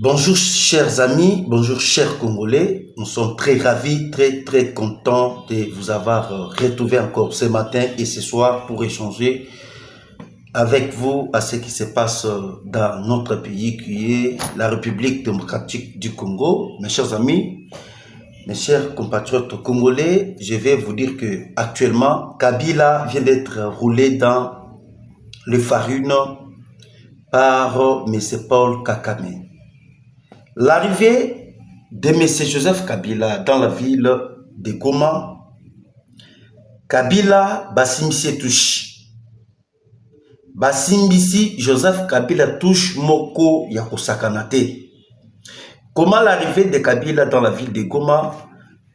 Bonjour chers amis, bonjour chers Congolais. Nous sommes très ravis, très contents de vous avoir retrouvé encore ce matin et ce soir pour échanger avec vous à ce qui se passe dans notre pays qui est la République démocratique du Congo. Mes chers amis, mes chers compatriotes congolais, je vais vous dire que actuellement Kabila vient d'être roulé dans le farine par M. Paul Kagame. L'arrivée de M. Joseph Kabila dans la ville de Goma, Kabila Basimbisi touche. Basimbisi Joseph Kabila touche Moko Yakosakanate. Comment l'arrivée de Kabila dans la ville de Goma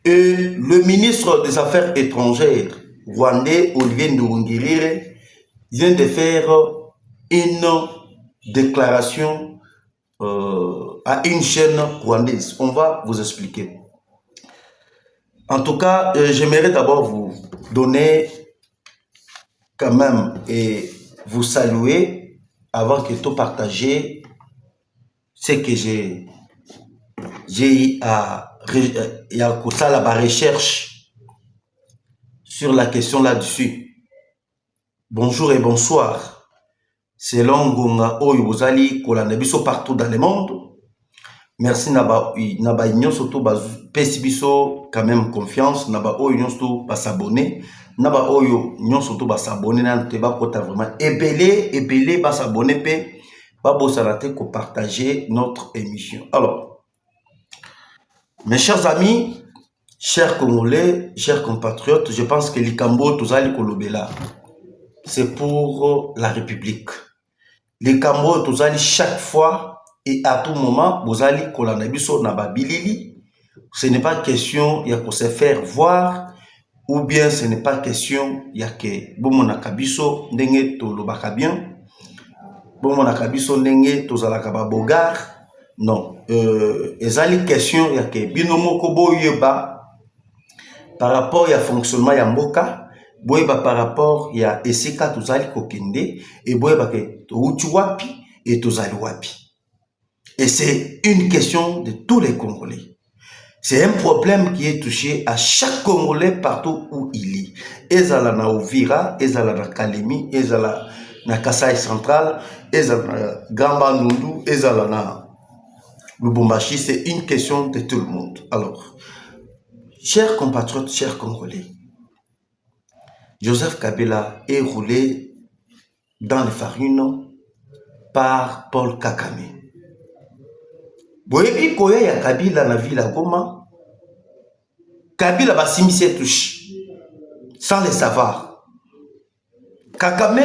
et le ministre des Affaires étrangères rwandais Olivier Nduhungirehe vient de faire une déclaration à une chaîne rwandaise. On va vous expliquer. En tout cas, j'aimerais d'abord vous donner quand même et vous saluer avant que tout partager ce que j'ai eu à la recherche sur la question là-dessus. Bonjour et bonsoir. Selon Gonga Oyo Bozali Kolanda biso partout dans le monde. Merci Naba Union surtout pesi biso quand même confiance Naba Oyo Union surtout pas s'abonner Naba Oyo Union surtout pas s'abonner na te ba kota vraiment ebele ba s'abonner pe ba bosarate ko partager notre émission. Alors mes chers amis, chers Congolais, chers compatriotes, je pense que likambo tozali kolobela c'est pour la République. Les Cambodges, tozali chaque fois et à tout moment, vous allez kolanda biso na babilili. Ce n'est pas question ya ko se faire voir ou bien ce n'est pas question ya ke bomonaka biso ndenge to lobaka bien. Bomonaka biso ndenge tozalaka ba bogar. Non, ezali question ya ke bino moko boyeba par rapport ya fonctionnement ya mboka. Boyeba par rapport ya esika tozali kokende et boyeba ke touti wapi et tozali wapi. Et c'est une question de tous les Congolais. C'est un problème qui est touché à chaque Congolais partout où il est. Ezala na Uvira, ezala na Kalemi, ezala na Kasai central, ezala na Gamba Nundu, ezala na Lubumbashi, c'est une question de tout le monde. Alors, chers compatriotes, chers Congolais, Joseph Kabila est roulé dans le farine par Paul Kagame. Boyebi koya ya Kabila na ville Goma, Kabila basimbisi touche sans le savoir. Kagame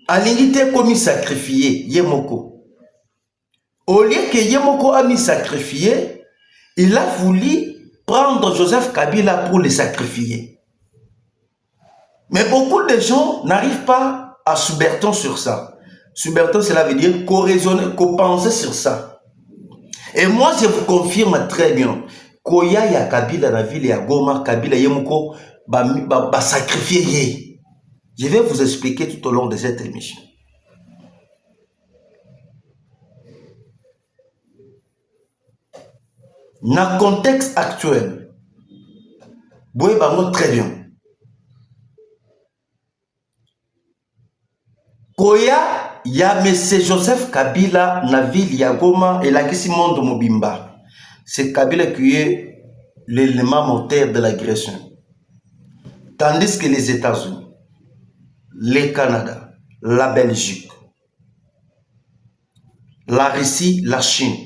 alingi te komi sacrifié Yemoko. Au lieu que Yemoko a mis sacrifié, il a voulu prendre Joseph Kabila pour le sacrifier. Mais beaucoup de gens n'arrivent pas à suberton sur ça. Suberton, cela veut dire co-raisonner, co-penser sur ça. Et moi, je vous confirme très bien, Koya ya Kabila na ville ya Goma, Kabila Yemoko, ba sacrifier ye. Je vais vous expliquer tout au long de cette émission. Dans le contexte actuel, vous voyez très bien. Koya ya M. Joseph Kabila na ville ya Goma et la Kisimondo Mobimba. C'est Kabila qui est l'élément moteur de l'agression. Tandis que les États-Unis, le Canada, la Belgique, la Russie, la Chine,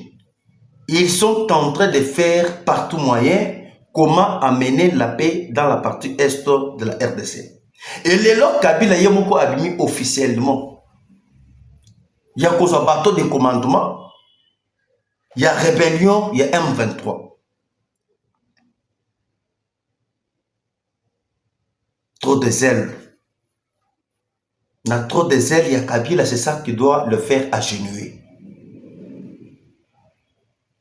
ils sont en train de faire par tout moyen comment amener la paix dans la partie est de la RDC. Et les lots Kabila Yemoko a mis officiellement. Il y a cause bateau de commandement, il y a rébellion, il y a M23. Trop de zèle. Il y a trop de zèle, il y a Kabila, c'est ça qui doit le faire agenouiller.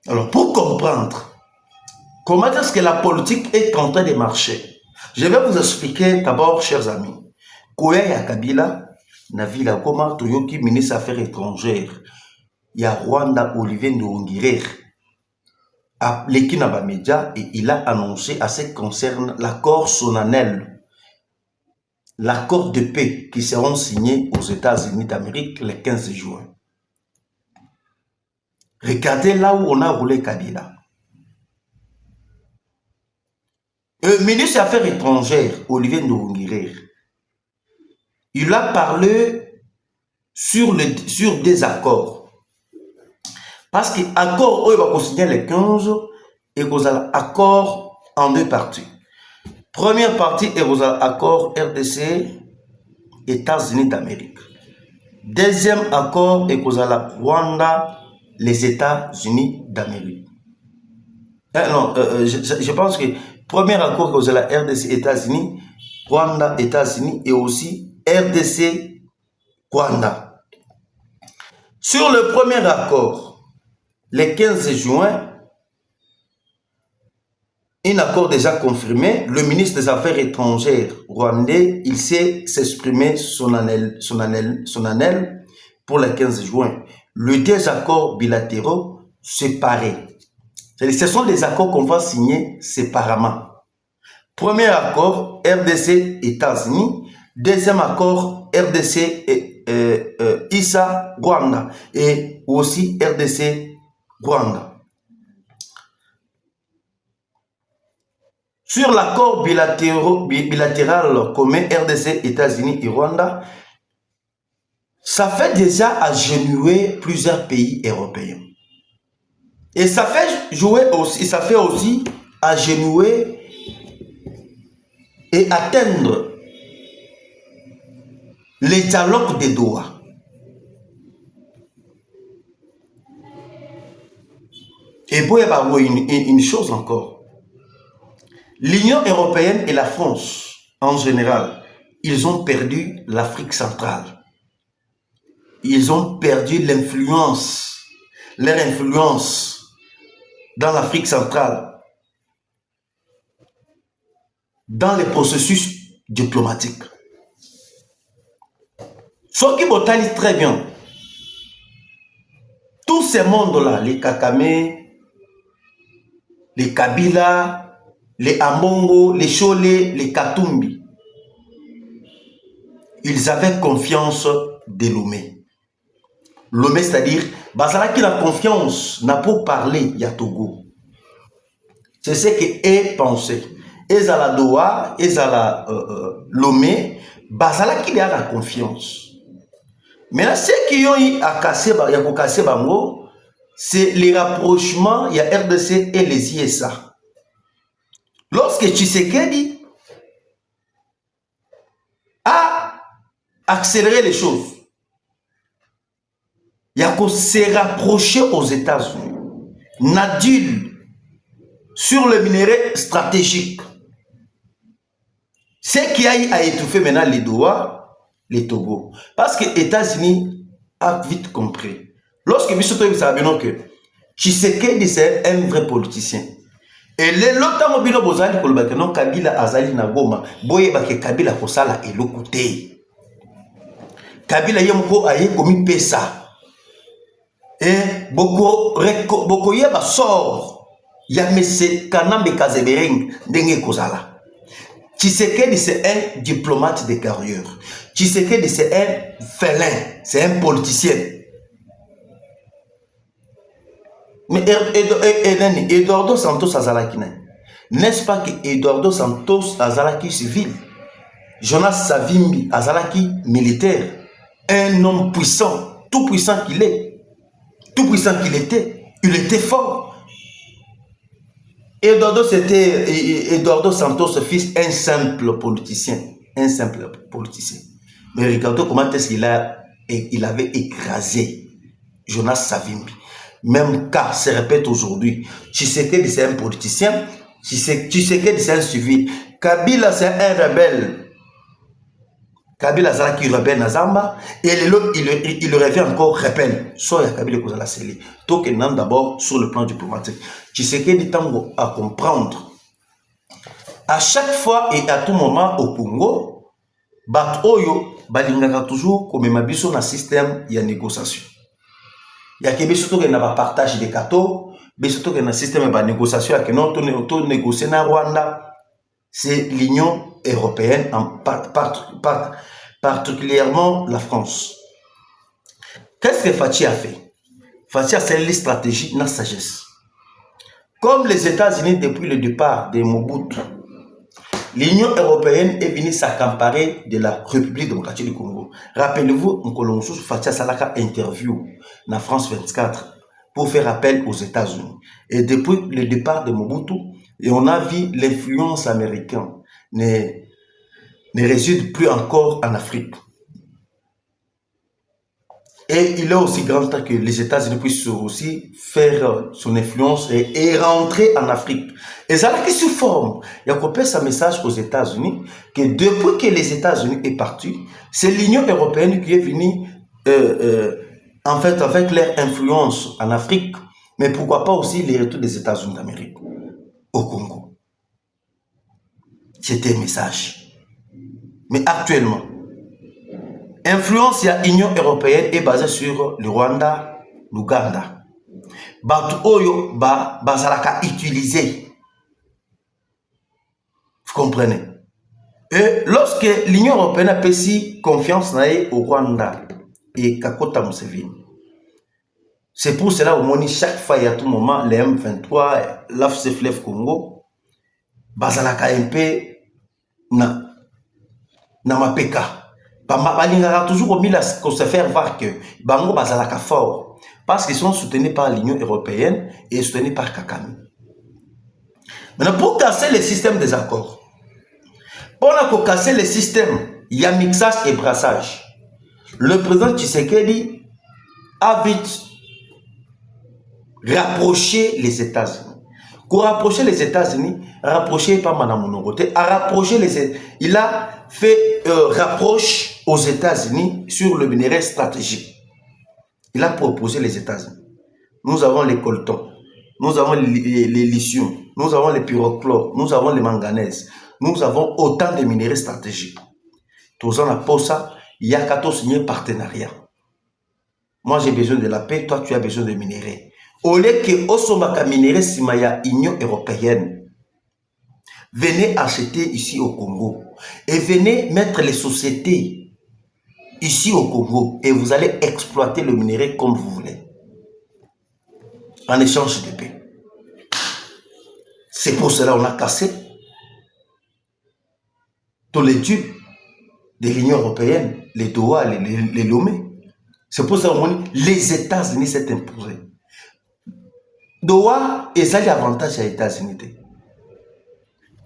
Alors pour comprendre comment est-ce que la politique est en train de marcher, je vais vous expliquer d'abord, chers amis, Koya ya Kabila, na ville Goma, Toyoki, ministre des Affaires étrangères, il y a Rwanda Olivier Nduhungirehe l'équipe média et il a annoncé à ce qui concerne l'accord solennel, l'accord de paix qui seront signés aux États-Unis d'Amérique le 15 juin. Regardez là où on a roulé Kabila. Le ministre des Affaires étrangères, Olivier Nduhungirehe, il a parlé sur des accords. Parce que l'accord, il va consigner le 15 et vous avez accord en deux parties. Première partie, et vous avez accord RDC, États-Unis d'Amérique. Deuxième accord, et vous avez Rwanda, les États-Unis d'Amérique. Je pense que premier accord que vous avez la RDC États-Unis, Rwanda États-Unis et aussi RDC Rwanda. Sur le premier accord, le 15 juin, un accord déjà confirmé, le ministre des Affaires étrangères rwandais, il s'est exprimé solennel pour le 15 juin. Les deux accords bilatéraux séparés. Ce sont des accords qu'on va signer séparément. Premier accord, RDC États-Unis. Deuxième accord, RDC ISA Rwanda. Et aussi RDC Rwanda. Sur l'accord bilatéral commun RDC États-Unis et Rwanda, ça fait déjà agenouiller plusieurs pays européens. Et ça fait aussi agenouiller et atteindre les dialogues de Doha. Et pour y avoir une chose encore, l'Union européenne et la France, en général, ils ont perdu l'Afrique centrale. Ils ont perdu leur influence dans l'Afrique centrale, dans les processus diplomatiques. Ce qui botanise très bien, tous ces mondes-là, les Kakame, les Kabila, les Amongo, les Cholé, les Katumbi, ils avaient confiance de Lomé. Lomé, c'est-à-dire, Bazala qui a confiance, n'a pas parlé, il y a Togo. C'est ce qu'est pensé. Et à la Doha, et à la Lomé, Bazala qui a la confiance. Maintenant, ceux qui ont eu à casser, Bango, c'est les rapprochements, il y a RDC et les ISA. Lorsque Tshisekedi a accéléré les choses, il y a qu'on s'est rapproché aux États-Unis. Nadil sur le minerai stratégique. Ce qui a eu à étouffer maintenant les Doha, les Togo. Parce que les États-Unis a vite compris. Lorsque M. Togo savait que Tshisekedi c'est un vrai politicien. Et l'autre mobile bozali pour le non Kabila azali na Goma, boye bake Kabila kosala et l'okute. Kabila yemko aye komi pesa. Et beaucoup yeba sort ya mese kanambe kazebering denge kozala. Tshisekedi c'est un diplomate de carrière. Tshisekedi c'est un félin, c'est un politicien. Mais Eduardo Santos azalaki n'est-ce pas que Eduardo Santos azalaki civil? Jonas Savimbi azalaki militaire, un homme puissant, tout puissant qu'il est, tout puissant qu'il était, il était fort. Eduardo Santos fils un simple politicien, Mais regardez comment est-ce qu'il avait écrasé Jonas Savimbi. Même cas se répète aujourd'hui. Tshisekedi c'est un politicien, Tshisekedi c'est un civil. Kabila c'est un rebelle. Kabila c'est qui rebelle Nazamba et il revient encore rebelle. Soit Kabila qui a scellé. Donc il d'abord sur le plan diplomatique. Tshisekedi tango à comprendre. À chaque fois et à tout moment au Congo, Bat Oyo balingaka toujours comme mabiso na système ya négociation. Il y a que surtout qu'il y a un partage des gâteaux, mais surtout qu'il y a un système de négociation qui est négocié dans Rwanda. C'est l'Union européenne, particulièrement la France. Qu'est-ce que Fachi a fait? Fachi a scellé stratégie dans la sagesse. Comme les États-Unis depuis le départ de Mobutu, l'Union européenne est venue s'accaparer de la République démocratique du Congo. Rappelez-vous, Nkolonso Fachi a salaka interview dans France 24 pour faire appel aux États-Unis. Et depuis le départ de Mobutu, et on a vu l'influence américaine ne réside plus encore en Afrique. Et il est aussi grand temps que les États-Unis puissent aussi faire son influence et rentrer en Afrique. Et ça là qui se forme. Il y a coupé ce message aux États-Unis que depuis que les États-Unis est parti, c'est l'Union européenne qui est venue en fait avec leur influence en Afrique, mais pourquoi pas aussi les retours des États-Unis d'Amérique au Congo. C'était un message. Mais actuellement, influence de l'Union européenne est basée sur le Rwanda, l'Ouganda. Batu oyo bazalaka utilisé. Vous comprenez? Et lorsque l'Union européenne a payé confiance au Rwanda et Kakota Museveni, c'est pour cela au chaque fois et à tout moment, les M23, l'AFCFLF Congo, bazalaka un peu na mapeka. Balingara toujours mis qu'on se faire voir que Bango bazalaka fort parce qu'ils sont soutenus par l'Union européenne et soutenus par Kakame. Maintenant, pour casser le système des accords, pour casser le système, il y a mixage et brassage. Le président Tshisekedi a vite rapproché les États-Unis. Pour rapprocher les États-Unis, rapprocher pas Madame Monoroté, a rapproché il a fait rapproche aux États-Unis sur le minerai stratégique. Il a proposé les États-Unis. Nous avons les coltons, nous avons les lithium, nous avons les pyrochlore, nous avons les manganèses, nous avons autant de minéraux stratégiques. Tous en pour ça, il y a 14 signés partenariat. Moi j'ai besoin de la paix, toi tu as besoin de minéraux. Au lieu que Osomaka minéraux Simaya Union européenne, venez acheter ici au Congo et venez mettre les sociétés ici au Congo et vous allez exploiter le minerai comme vous voulez en échange de paix. C'est pour cela qu'on a cassé tous les tubes de l'Union européenne, les Doha, les Lomé. C'est pour ça que les États-Unis s'est imposé. Doha, ils ont l'avantage des États-Unis.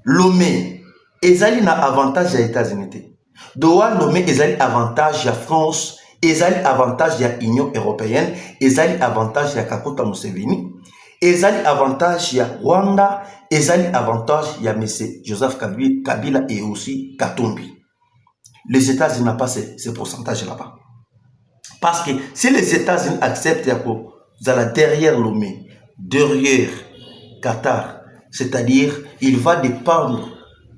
Lomé, ils ont l'avantage des États-Unis. Doha, Lomé, ils ont l'avantage de la France, ils ont l'avantage de l'Union européenne, ils ont l'avantage de Kakota Museveni, ils ont l'avantage de Rwanda, ils ont l'avantage de M. Joseph Kabila et aussi Katumbi. Les États-Unis n'ont pas ce pourcentage là-bas. Parce que si les États-Unis acceptent derrière Lomé, derrière Qatar, c'est-à-dire il va dépendre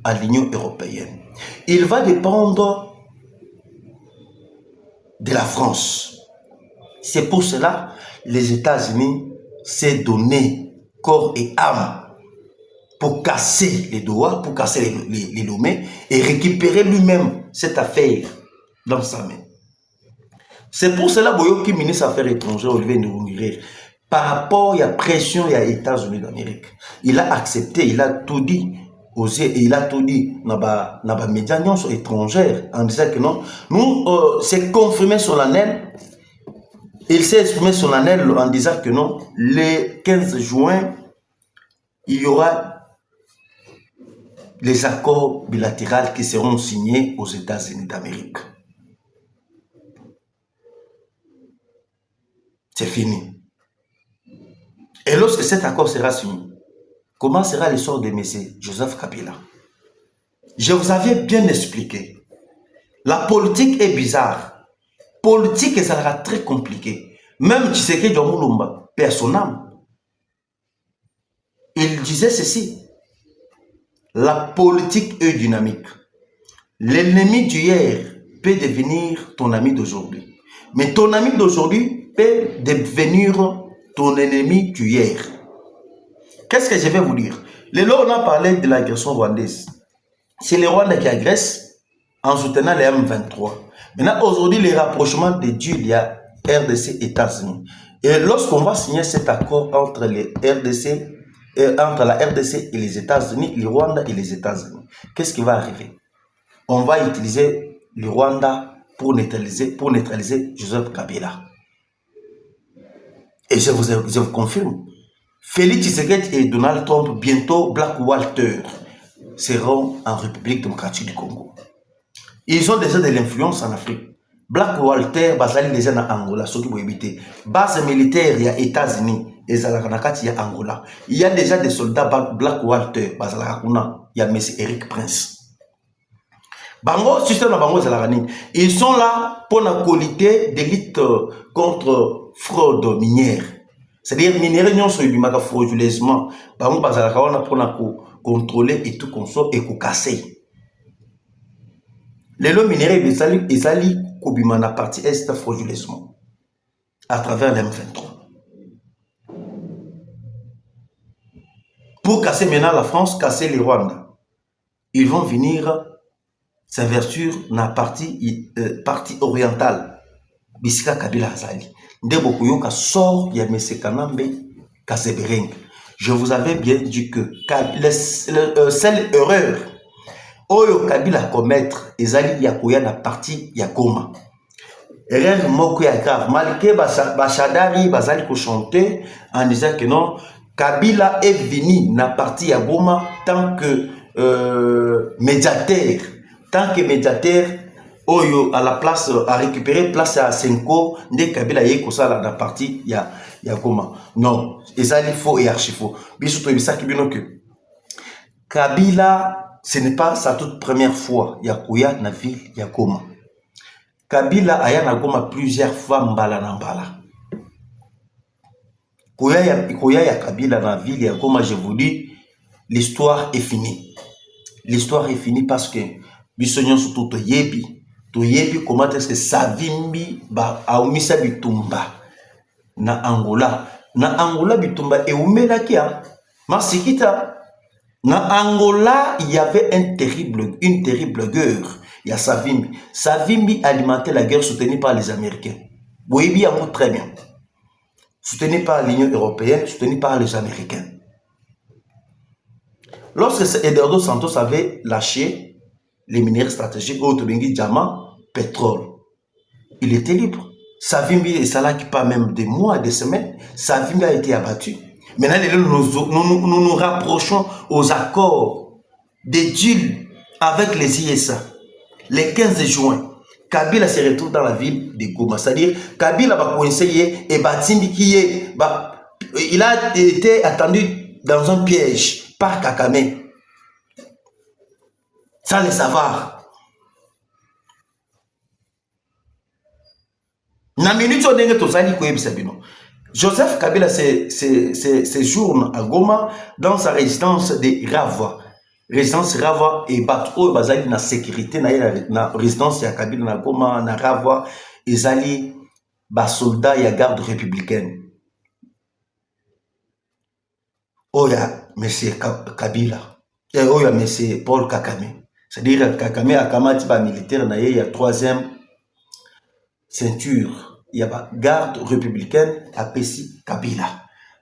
à l'Union européenne. Il va dépendre de la France. C'est pour cela que les États-Unis s'est donné corps et âme pour casser les Doha, pour casser les Lomé et récupérer lui-même cette affaire dans sa main. C'est pour cela que le ministre des Affaires étrangères, Olivier Nduhungirehe, par rapport à la pression des États-Unis d'Amérique, il a accepté, il a tout dit, il a tout dit dans les médias étrangères en disant que non, nous, c'est confirmé solennel, il s'est exprimé solennel en disant que non, le 15 juin, il y aura les accords bilatéraux qui seront signés aux États-Unis d'Amérique. C'est fini. Et lorsque cet accord sera signé, comment sera le sort de M. Joseph Kabila? Je vous avais bien expliqué. La politique est bizarre. Politique, ça sera très compliqué. Même Tshisekedi Mulumba, personnellement, il disait ceci. La politique est dynamique. L'ennemi d'hier peut devenir ton ami d'aujourd'hui. Mais ton ami d'aujourd'hui peut devenir ton ennemi d'hier. Qu'est-ce que je vais vous dire? Là, on a parlé de l'agression rwandaise. C'est le Rwanda qui agresse en soutenant les M23. Maintenant, aujourd'hui, les rapprochements de Dieu, il y a RDC et États-Unis. Et lorsqu'on va signer cet accord entre les RDC, entre la RDC et les États-Unis, le Rwanda et les États-Unis, qu'est-ce qui va arriver? On va utiliser le Rwanda pour neutraliser Joseph Kabila. Et je vous confirme, Félix Tshisekedi et Donald Trump, bientôt Black Walter, seront en République démocratique du Congo. Ils ont déjà de l'influence en Afrique. Black Walter, basali déjà en Angola, ce qui vous éviter. Base militaire, il y a États-Unis, et il y a Angola. Il y a déjà des soldats Black Walter, il y a M. Eric Prince. Bango, système Bango, ils sont là pour la qualité d'élite contre fraude minière. C'est-à-dire, minière, nous sommes du frauduleusement. Bango, pour contrôler et tout consommer et casser. Les lots minéraux, ils allaient Koubima na partie est frauduleusement à travers l'M23. Pour casser maintenant la France, casser les Rwanda, ils vont venir s'invertir dans la partie orientale. Bisika Kabila Azali. Ndebokuyoka sort ya M. Kanambe Kasebereng. Je vous avais bien dit que seule erreur Oyo Kabila commettre ezali ya koya na partie ya Goma. Erreur moko ya grave. Malgré Bachadari bazali ko chanter en disant que non, Kabila est venu na partie ya Goma tant que médiateur. Tant que médiateur, Oyo à la place, à récupérer place à Senko, dès Kabila yé ko sala na partie ya Goma. Non, ezali faux et archi faux. Biso to bisaki bino que Kabila ce n'est pas sa toute première fois Yakuya na ville ya Goma. Kabila aya na Goma plusieurs fois mbala na mbala. Koya ya Kabila na ville ya Goma, je vous dis, l'histoire est finie. L'histoire est finie parce que bisonyon surtout to yebi comment est-ce que Savimbi ba aumisa bitumba na Angola. Na Angola bitumba e umela kia masikita. Na Angola, il y avait une terrible guerre. Il y a Savimbi. Savimbi alimentait la guerre soutenue par les Américains. Boyebi a très bien. Soutenue par l'Union européenne, soutenue par les Américains. Lorsque Eduardo Santos avait lâché les minéraux stratégiques, Otobengi, diamant, pétrole, il était libre. Savimbi et Salah qui pas même des mois, des semaines, Savimbi a été abattu. Maintenant, nous nous rapprochons aux accords de deal avec les ISA. Le 15 juin, Kabila se retrouve dans la ville de Goma. C'est-à-dire, Kabila va conseiller et Batindi qui est. Il a été attendu dans un piège par Kakame. Sans le savoir. Na minute on est tous allés koyebi sabino. Joseph Kabila séjourne à Goma dans sa résidence de Rava. Résidence Rava et Bato Bazali na sécurité na résidence ya Kabila na Goma na Rava ezali ba soldats ya garde républicaine. Oya monsieur Kabila. Et oya monsieur Paul Kakame. C'est-à-dire Kakame a kamati ba militaire na ya troisième ceinture. Il y a la garde républicaine à Pessi Kabila.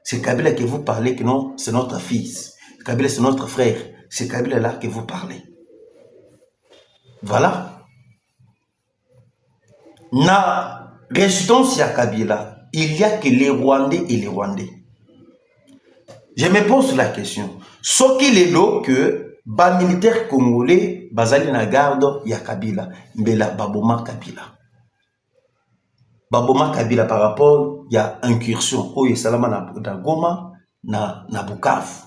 C'est Kabila que vous parlez, que non, c'est notre fils. Kabila, c'est notre frère. C'est Kabila là que vous parlez. Voilà. Na résidence à Kabila, il n'y a que les Rwandais et les Rwandais. Je me pose la question. Ce qu'il est là que les militaires congolais, basali na garde, il y a Kabila. Mbela Baboma Kabila. Baboma Kabila par rapport, il y a incursion. Oh, il y a Salama na Goma, na Bukavu.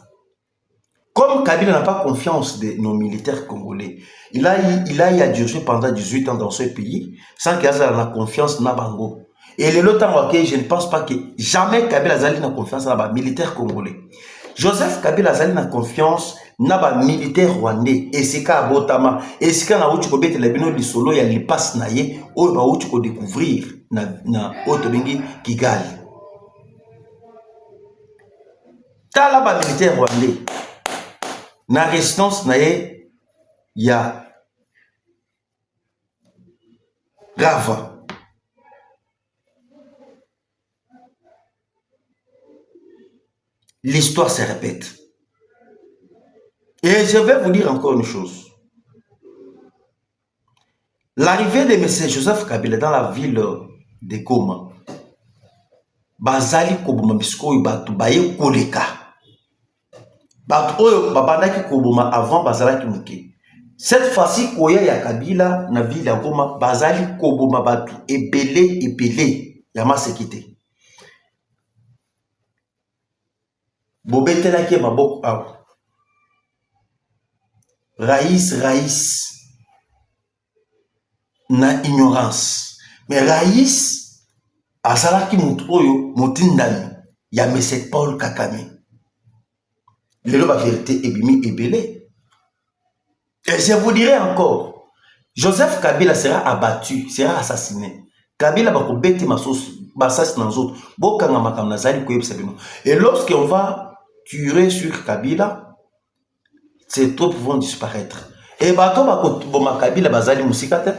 Comme Kabila n'a pas confiance de nos militaires congolais, il a dirigé pendant 18 ans dans ce pays, sans qu'il ait la confiance na Bango. Et le temps auquel je ne pense pas que jamais Kabila n'a confiance dans les militaires congolais. Joseph Kabila a confiance na ba militaire rwandais esika abotama esika na uti ko betela bino lisolo ya lipas na ye oyo ba uti ko découvrir na oto bengi Kigali. Tala ba militaire rwandais na résistance na ye ya Rava. L'histoire se répète. Et je vais vous dire encore une chose. L'arrivée de M. Joseph Kabila dans la ville de Goma, bazali koboma bisko batu baye koleka. Batu oyo babandaki koboma avant bazalaki muke. Cette fois-ci koya ya Kabila na ville ya Goma bazali koboma batu ebele ya masekite. Bobetelaki maboko awa. Raïs na ignorance. Mais Raïs azalaki mutu oyo motindami ya M. Paul Kakame. Lelo ba vérité ebimi ebele. Et je vous dirai encore, Joseph Kabila sera abattu, sera assassiné. Kabila bako beti masos basas dans autres. Bokanga makam nazali ko yebisa bino. Et lorsqu'on va tuer sur Kabila, ces troupes vont disparaître. Et bato bako boma Kabila bazali musikate.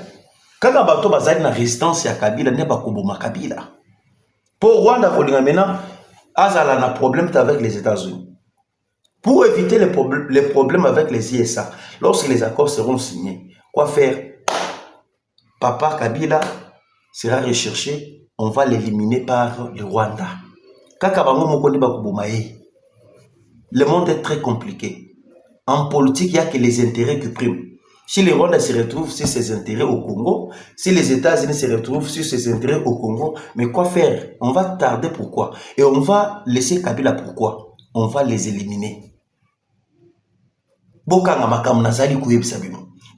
Kaka bato bazali na résistance ya Kabila ne bako boma Kabila. Pour Rwanda kolinga maintenant azala na problème avec les États-Unis. Pour éviter les problèmes avec les ISA, lorsque les accords seront signés, quoi faire? Papa Kabila sera recherché, on va l'éliminer par le Rwanda. Le monde est très compliqué. En politique, il n'y a que les intérêts qui priment. Si le Rwanda se retrouve sur ses intérêts au Congo, si les États-Unis se retrouvent sur ses intérêts au Congo, mais quoi faire? On va tarder pourquoi? Et on va laisser Kabila pourquoi? On va les éliminer.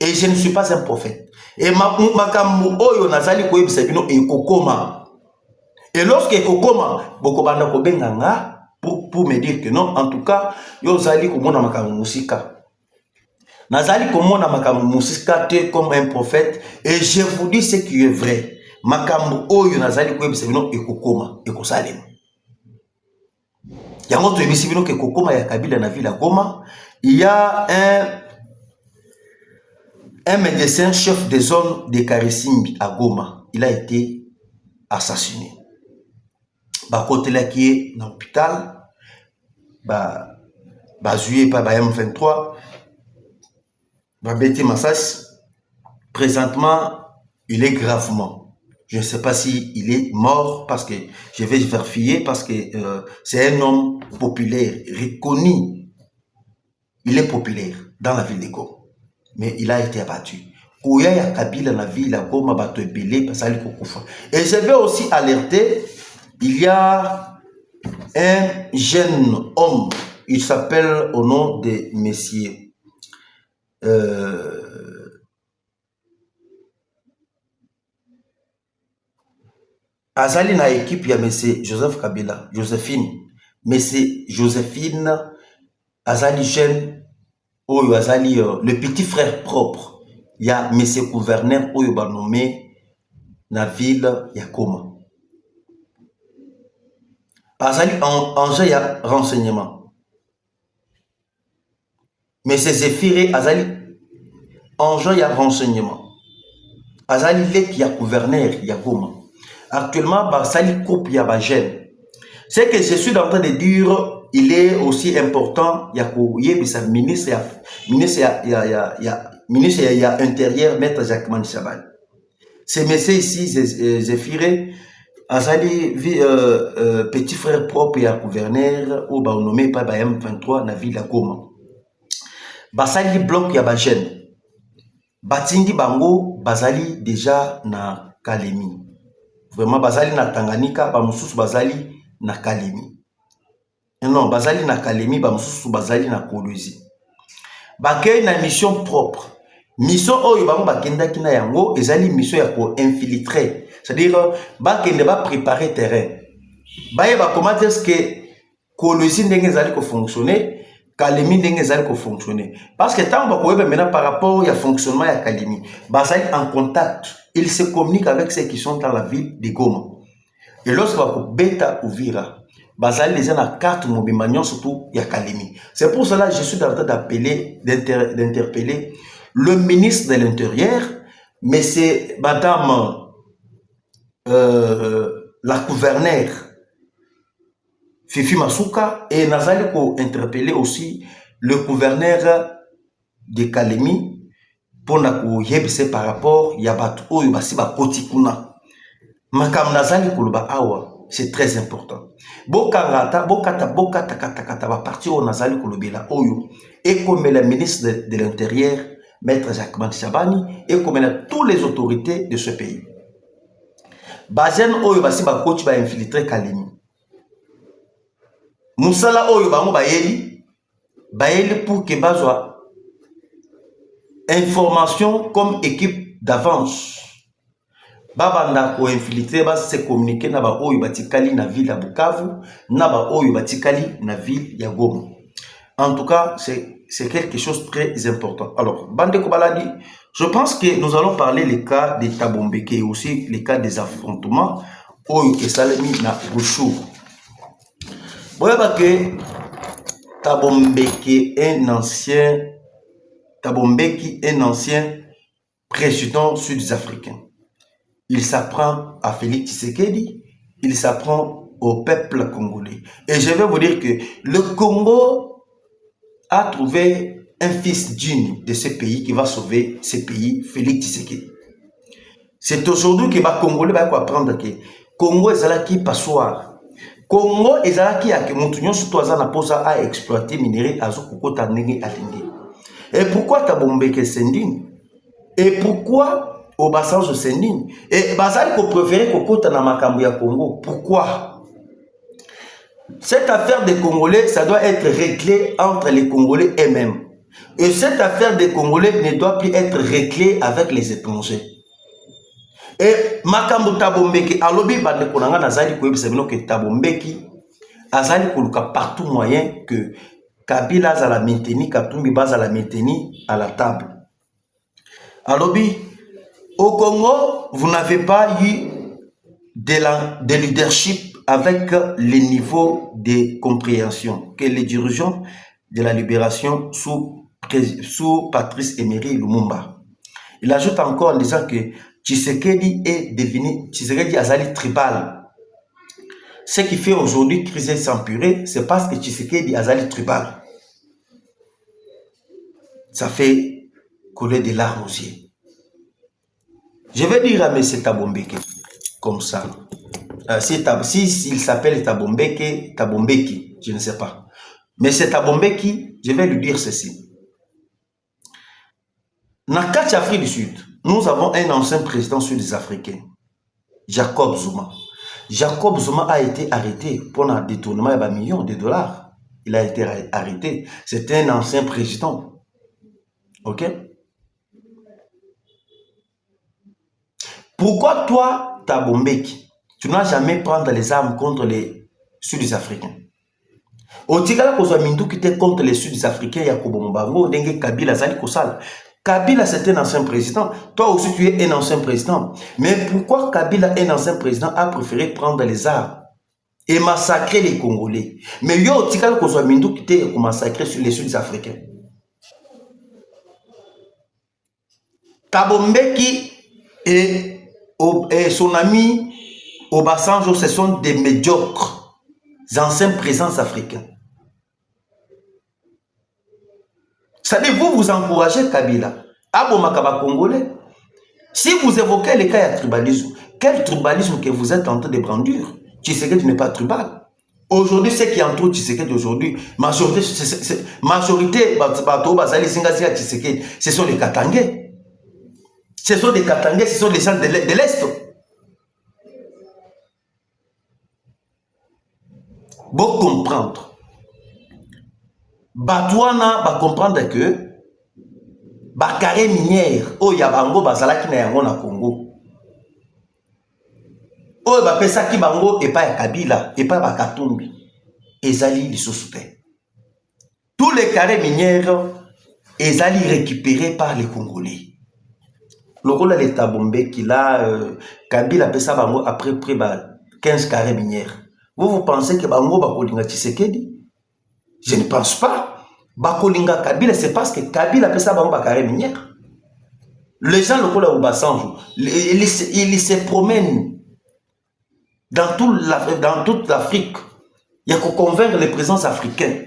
Et je ne suis pas un prophète. Et et lorsque Kokoma, pour me dire que non, en tout cas, yo zali komona makamu musika. Nazali komona makamu musika te comme un prophète. Et je vous dis ce qui est vrai. Makamu oyo nazali koyebisa bino ekokoma, ekosalema. Yango to yebisa bino ke kokoma ya Kabila na ville ya Goma. Il y a un médecin chef de zone de Karisimbi à Goma. Il a été assassiné. Côté là qui est dans l'hôpital, Zoué par M23, Béti Massas, présentement, il est gravement. Je ne sais pas s'il est mort parce que je vais vérifier parce que c'est un homme populaire, reconnu. Il est populaire dans la ville de Goma. Mais il a été abattu. Koya ya Kabila na ville de Goma bato ebele pasali kokufa. Et je vais aussi alerter, il y a un jeune homme, il s'appelle au nom de Messier Azali na équipe ya Messier Joseph Kabila, Messier Joséphine Azali jeune, Oyo Azali, le petit frère propre, il y a Monsieur Gouverneur Oyo ba nommé na ville ya Goma. Azali en ya renseignement. Monsieur Zéphiré Azali en ya renseignement. Azali lek ya gouverneur ya Goma. Actuellement, Azali coupe ya ba jeune. C'est que je suis en train de dire. Il est aussi important, il y a ministre intérieur, maître Jacques Manchabal. C'est monsieur ici, Zéphiré, Azali, petit frère propre et gouverneur, ou nommé par M23 dans la ville de Goma. Basali bloc ya Bajen. Batindi Bango, Basali déjà na Kalemi. Vraiment, Basali na Tanganyika, Bamoussous Basali na Kalemi. Non, Basali na Kalemi, Bamoussou Basali na Kolwezi. Bakay na mission propre. Mission oyo bango bakenda kina yango, ezali mission ya ko infiltrer. C'est-à-dire, bakende ba préparer terrain. Baye ba comment est-ce que Kolwezi ndenge ezali ko fonctionner, Kalemi ndenge ezali ko fonctionner. Parce que tant que maintenant par rapport au fonctionnement de Kalemi, bazali en contact, ils se communiquent avec ceux qui sont dans la ville de Goma. Et lorsque vous beta Uvira, bazali les na carte mobimanion surtout ya Kalemi. C'est pour cela que je suis en train d'appeler, d'interpeller le ministre de l'Intérieur, mais c'est madame la gouverneure Fifi Masuka, et nazali ko interpeller aussi le gouverneur de Kalemi pour na ko yebise par rapport ya batu oyo basi ba koti kuna makam nazali koloba awa. C'est très important. Bokangata kata ba parti o nazali kolobela oyo et comme le ministre de l'Intérieur Maître Jacques Chabani et comme tous les autorités de ce pays. Bazen oyo basi ba koti ba infiltrer Kalemi. Musala oyo bango bayeli pour que bazwa information comme équipe d'avance. Babanda ko infiltrer ba se communiquer na ba oyo batikali na ville ya Bukavu na ba oyo batikali na ville ya Goma. En tout cas, c'est quelque chose de très important. Alors, Bande Kobaladi, je pense que nous allons parler les cas de Tabombeke et aussi les cas des affrontements oyo ke salemi na Ruchuru. Boyaba que Tabombeki, un ancien président sud-africain. Il s'apprend à Félix Tshisekedi, il s'apprend au peuple congolais. Et je vais vous dire que le Congo a trouvé un fils digne de ce pays qui va sauver ce pays, Félix Tshisekedi. C'est aujourd'hui que les Congolais vont apprendre que le Congo est là qui passoire. Congo ezalaki ya ke mutu nyonso to aza na posa a exploiter minerai azokokota ndenge alingi. Et pourquoi Tabombeke Sending? Et pourquoi Obasanjo Sending? Et bazali ko préférer kokota na makambo ya Congo. Pourquoi? Cette affaire des Congolais, ça doit être réglé entre les Congolais eux-mêmes. Et cette affaire des Congolais ne doit plus être réglée avec les étrangers. Et makambo Tabombeki alobi bande konanga nazali koyebisa bino que Tabombeki azali koluka partout moyen que Kabila a la maintenir, Katumbi base à la maintenir à la table. Alobi au Congo, vous n'avez pas eu de leadership avec les niveaux de compréhension que les dirigeants de la libération sous Patrice Emery Lumumba. Il ajoute encore en disant que Tshisekedi est devenu, Tshisekedi azali tribal. Ce qui fait aujourd'hui crise sans purée, c'est parce que Tshisekedi azali tribal. Ça fait couler des larmes aux yeux. Je vais dire à M. Tabombeke, comme ça. Si il s'appelle Tabombeki, je ne sais pas. Mais c'est Tabombeki, je vais lui dire ceci. Dans quatre Afrique du Sud, nous avons un ancien président sud-africain, Jacob Zuma. Jacob Zuma a été arrêté pour un détournement de millions de dollars. Il a été arrêté. C'était un ancien président. Ok? Pourquoi toi, Tabombeki, tu n'as jamais prendre les armes contre les Sud-Africains? Au Tigala Kozwa Mindu qui était contre les Sud-Africains, Yakubo Mbango, Dengue Kabila Zali Kosal. Kabila, c'est un ancien président. Toi aussi, tu es un ancien président. Mais pourquoi Kabila, un ancien président, a préféré prendre les armes et massacrer les Congolais? Mais yo, Tigala Kozwa Mindu qui était massacré sur les Sud-Africains. Tabombeki et son ami Obasanjo, ce sont des médiocres anciens présidents africains. C'est-à-dire, vous encouragez Kabila à Bomakaba Congolais. Si vous évoquez les cas de tribalisme, quel tribalisme que vous êtes en train de brandir? Tshisekedi n'est pas tribal. Aujourd'hui, ce qui entoure Tshisekedi aujourd'hui, majorité, ce sont les Katangais. Ce sont des Katangais, ce sont les gens de l'Est. Bon comprendre. Batouana va comprendre que carré minière, oh yabango bazalaki na yango na Congo. Oh ba pesa ki bango et pas Kabila et pas Katumbi. Ezali lisusu te. Tous les carrés miniers, ils allaient récupérés par les Congolais. Le rôle de l'État bombé qu'il a, Kabila a ça après 15 carrés miniers. Vous pensez que Bango Bakolinga Tshisekedi? Je ne pense pas. Bakolinga Kabila, c'est parce que Kabila a ça Bango carré miniers. Les gens le rôle de Bassanjou, ils se promènent dans toute l'Afrique. Il y a qu'à convaincre les présidents africains.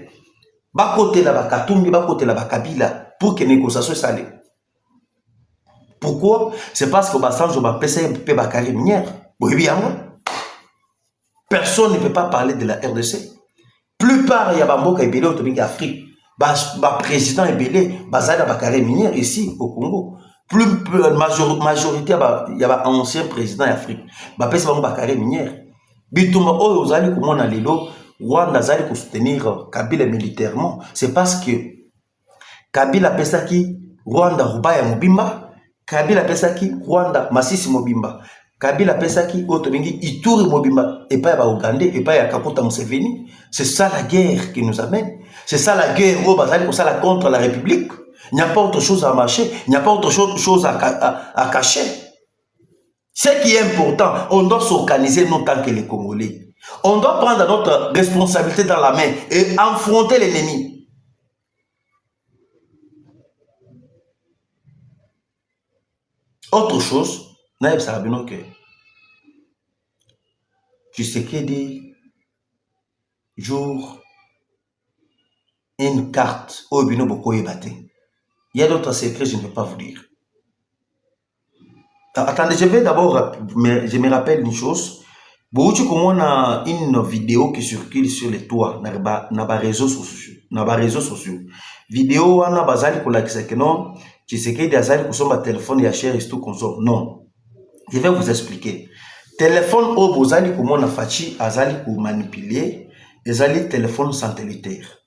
Bas côté là, Katumbi, bas côté là, Kabila, pour que les négociations s'allent. Pourquoi? C'est parce que Bassanjou va passer un peu de carrière minière. Personne ne peut pas parler de la RDC. Plupart, il y a Bamboka et Belé au Afrique. Le président est Belé, Bazada va carrière minière ici au Congo. Majorité, il y a un ancien président d'Afrique. Il y a un carrière minière. Bitouma, oh, vous allez comment on a l'élo. Rwanda zali pour soutenir Kabila militairement, c'est parce que Kabila pesaki Rwanda Rubaya Mobimba, Kabila pesaki Rwanda Masisi Mobimba, Kabila pesaki Otobengi Ituri Mobimba, et pas à Ougandais, et pas à Kakuta Museveni. C'est ça la guerre qui nous amène. C'est ça la guerre où Bazali pour ça la contre la République. Il n'y a pas autre chose à marcher, il n'y a pas autre chose à cacher. Ce qui est important, on doit s'organiser non tant que les Congolais. On doit prendre notre responsabilité dans la main et affronter l'ennemi. Autre chose, Naïb Sarabino que tu sais qu'il dit jour une carte au bino boko ébaté. Il y a d'autres secrets, je ne peux pas vous dire. Attendez, je vais d'abord, je me rappelle une chose. Beaucoup comme on a une vidéo qui circule sur les toits, dans les réseaux sociaux. Vidéo, on a basé pour la que non, tu sais qu'il y a des gens téléphone, il y a cher et tout consomme. Non. Je vais vous expliquer. Téléphone au bozali comme on a fachi, azali pour manipuler, ezali téléphone satellitaire.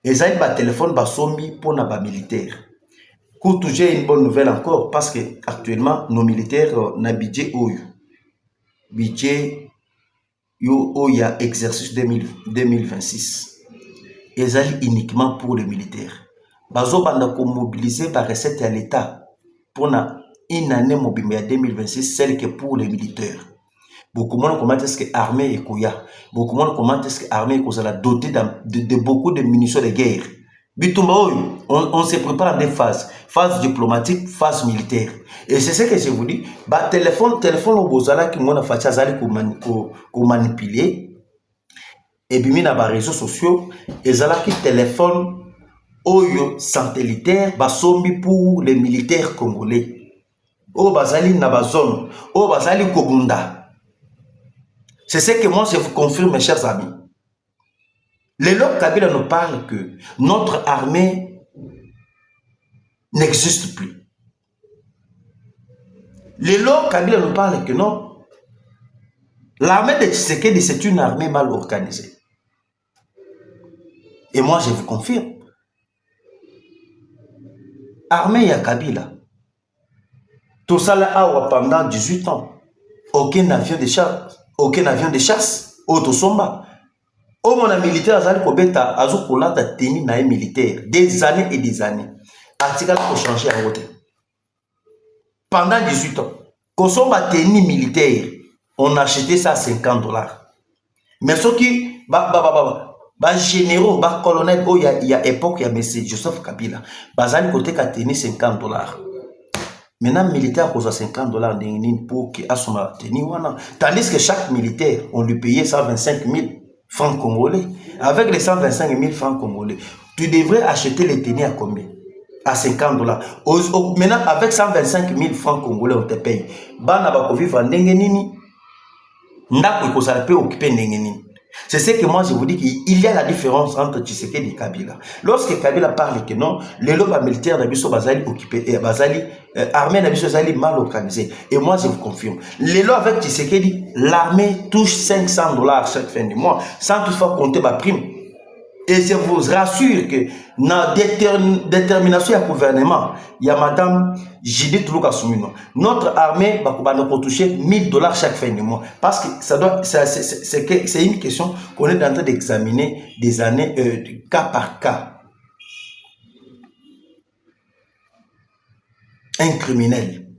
Ezali ba téléphone basomi pour na ba militaire. J'ai une bonne nouvelle encore parce que actuellement nos militaires na budget oyo. Budget il y a exercice 2026. Ils allaient uniquement pour les militaires. Bazo banda ko mobiliser par recette à l'État pour une année mobile 2026, celle que pour les militaires. Beaucoup de gens commentent que l'armée est koya. Beaucoup de gens commentent que l'armée est dotée de beaucoup de munitions de guerre. On se prépare en deux phases. Phase diplomatique, phase militaire. Et c'est ce que je vous dis. Téléphone au bozala qui m'a fait ça pour manipuler. Et puis, dans les réseaux sociaux, ils ont qui téléphone au satellitaire, basombi pour les militaires congolais. Au bazali na bazone, au bazali kobunda. C'est ce que moi je vous confirme, mes chers amis. Le Lord Kabila nous parle que notre armée n'existe plus. Le Lord Kabila nous parle que non. L'armée de Tshisekedi, c'est une armée mal organisée. Et moi, je vous confirme. Armée ya Kabila. Tout ça là, pendant 18 ans. Aucun avion de chasse. Autosomba. Au mon militaire, azali kobeta azukolata teni na militaire des années et des années. Article pour changer en route. Pendant 18 ans, kosomba teni militaire, on achetait ça à $50. Mais ceux qui généraux, colonel, il y a époque, il y a M. Joseph Kabila, bazali côté ka teni $50. Maintenant, militaire cause $50 pour qu'il ait son teni. Tandis que chaque militaire, on lui payait 125 000 francs congolais. Avec les 125 000 francs congolais, tu devrais acheter les tenues à combien? À $50. Maintenant, avec 125 000 francs congolais, on te paye. Bana bako vivre ndengenini. Ndako ko ça peut occuper ndengenini. C'est ce que moi je vous dis qu'il y a la différence entre Tshisekedi et Kabila. Lorsque Kabila parle que non, les lobes militaires d'Abisso Bazali occupé, Bazali, armée d'Abisso Bazali mal organisée. Et moi je vous confirme, les lobes avec Tshisekedi, l'armée touche $500 chaque fin du mois, sans toutefois compter ma prime. Et je vous rassure que dans la détermination du gouvernement, il y a madame Judith Toulouka Soumino. Notre armée va toucher $1000 chaque fin de mois. Parce que c'est une question qu'on est en train d'examiner des années, cas par cas. Un criminel.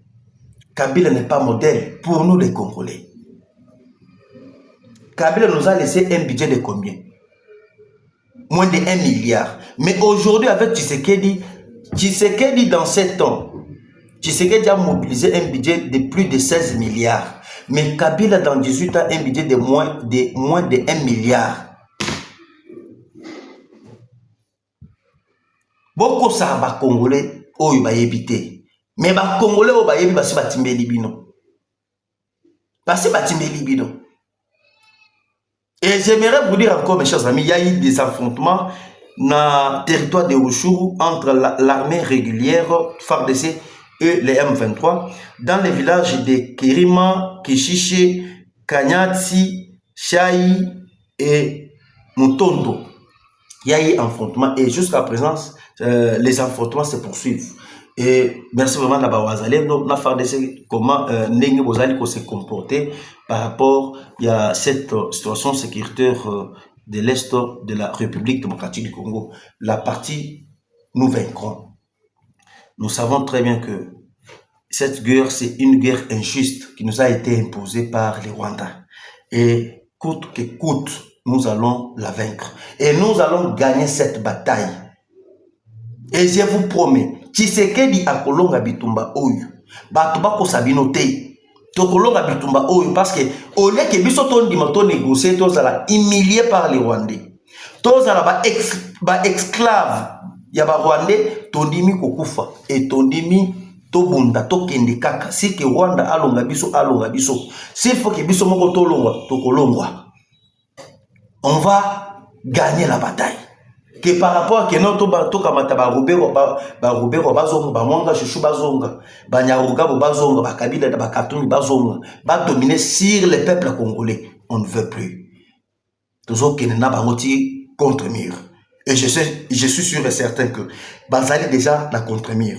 Kabila n'est pas modèle pour nous les Congolais. Kabila nous a laissé un budget de combien? Moins de 1 milliard. Mais aujourd'hui, avec Tshisekedi dans 7 ans, Tshisekedi a mobilisé un budget de plus de 16 milliards. Mais Kabila dans 18 ans, un budget de moins de 1 milliard. Beaucoup ça va Congolais, oh, il va éviter. Mais les Congolais, oh, il va se battre libino. Parce que battre libino. Et j'aimerais vous dire encore, mes chers amis, il y a eu des affrontements dans le territoire de Rutshuru entre l'armée régulière, FARDC et les M23, dans les villages de Kirima, Kishiche, Kanyati, Chai et Mutondo. Il y a eu un affrontement et jusqu'à présent, les affrontements se poursuivent. Et merci vraiment d'avoir FARDC comment Nengi Bozali se comporter par rapport à cette situation sécuritaire de l'Est de la République démocratique du Congo. La partie, nous vaincrons. Nous savons très bien que cette guerre, c'est une guerre injuste qui nous a été imposée par les Rwandais. Et coûte que coûte, nous allons la vaincre. Et nous allons gagner cette bataille. Et je vous promets, Tshisekedi akolonga bitumba oyo bato bakosabino te tokolonga bitumba oyo parce que au lieu que biso tondima to négocier tozala humilié par les Rwandais tozala ba esclave ya ba Rwandais tondimi kokufa et tondimi tobunda tokende kaka si que Rwanda alonga biso s'il faut que biso moko tolongwa tokolongwa. On va gagner la bataille. Que par rapport à que notre bateau kamata ba Robero bazonga ba mwanga chouchou bazonga ba nyaruga bazonga ba kabila ba katuni bazonga ba dominer sur les peuples congolais, on ne veut plus. Toujours qu'il n'a pas motivé contre mur. Et je suis sûr et certain que bazali déjà la contre mur.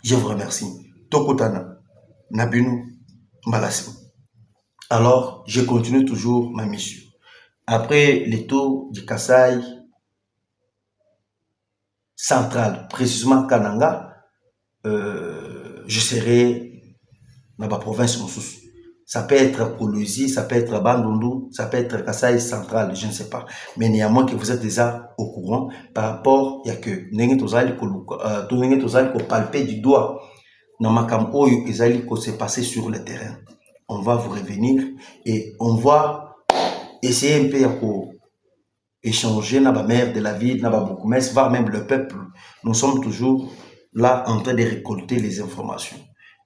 Je vous remercie. Tokotana Nabinu Malasi. Alors, je continue toujours ma mission. Après le tour du Kasaï central, précisément Kananga, je serai dans la province Moussous. Ça peut être Kolosi, ça peut être Bandundu, ça peut être Kasaï central, je ne sais pas. Mais néanmoins que vous êtes déjà au courant par rapport, il y a que Nengi Tozali ko palper du doigt dans ma Oyo Ezali ko s'est passé sur le terrain. On va vous revenir et on va essayer un peu de échanger dans la mère de la ville, dans la bourgmestre, voire même le peuple. Nous sommes toujours là en train de récolter les informations.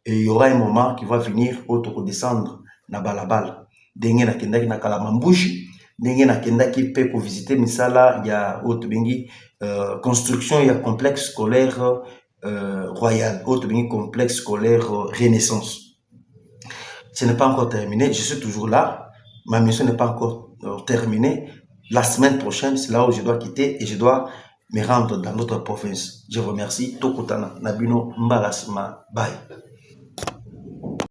Et il y aura un moment qui va venir autre descendre dans Balabal. Dengue na kenda ki na Kalamambushi, dengue na kenda ki peut visiter Misala, il y a autre bengi construction, il y a complexe scolaire royal, autre bengi complexe scolaire Renaissance. Ce n'est pas encore terminé, je suis toujours là. Ma mission n'est pas encore terminée. La semaine prochaine, c'est là où je dois quitter et je dois me rendre dans notre province. Je vous remercie. Tokotana, Nabino Mbalasima. Bye.